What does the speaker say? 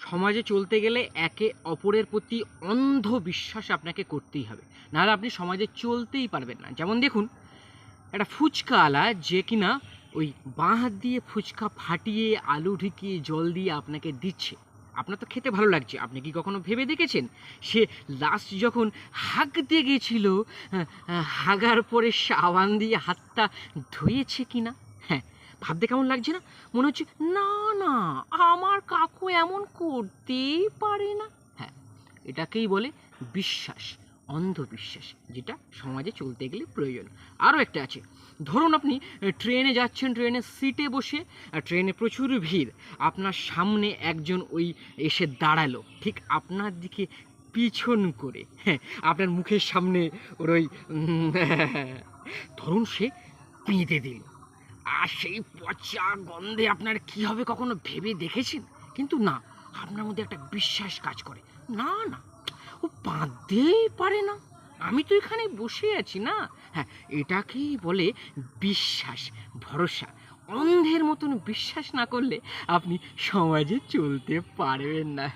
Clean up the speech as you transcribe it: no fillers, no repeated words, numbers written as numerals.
সমাজে চলতে গেলে একে অপরের প্রতি অন্ধ বিশ্বাস আপনাকে করতেই হবে, নাহলে আপনি সমাজে চলতেই পারবেন না। যেমন দেখুন, একটা ফুচকাওয়ালা যে কিনা ওই বাঁ হাত দিয়ে ফুচকা ফাটিয়ে আলু ঢুকিয়ে জল দিয়ে আপনাকে দিচ্ছে, আপনার তো খেতে ভালো লাগছে, আপনি কি কখনো ভেবে দেখেছেন সে লাস্ট যখন হাঁকতে গেছিল, হাগার পরে সাবান দিয়ে হাতটা ধুয়েছে কিনা? হ্যাঁ, ভাবতে কেমন লাগছে না? মনে হচ্ছে না না, আমার কাকু এমন করতেই পারে না। হ্যাঁ, এটাকেই বলে বিশ্বাস, অন্ধবিশ্বাস, যেটা সমাজে চলতে গেলে প্রয়োজন। আরও একটা আছে, ধরুন আপনি ট্রেনে যাচ্ছেন, ট্রেনের সিটে বসে, ট্রেনে প্রচুর ভিড়, আপনার সামনে একজন ওই এসে দাঁড়ালো ঠিক আপনার দিকে পিছন করে, হ্যাঁ, আপনার মুখের সামনে ওর ওই ধরুন সে পিঁতে দিল, আর সেই পচা গন্ধে আপনার কি হবে কখনো ভেবে দেখেছেন? কিন্তু না, আপনার মধ্যে একটা বিশ্বাস কাজ করে, না না, ও পারতেই পারে না, আমি তো এখানে বসে আছি না। হ্যাঁ, এটাকেই বলে বিশ্বাস, ভরসা। অন্ধের মতন বিশ্বাস না করলে আপনি সমাজে চলতে পারবেন না।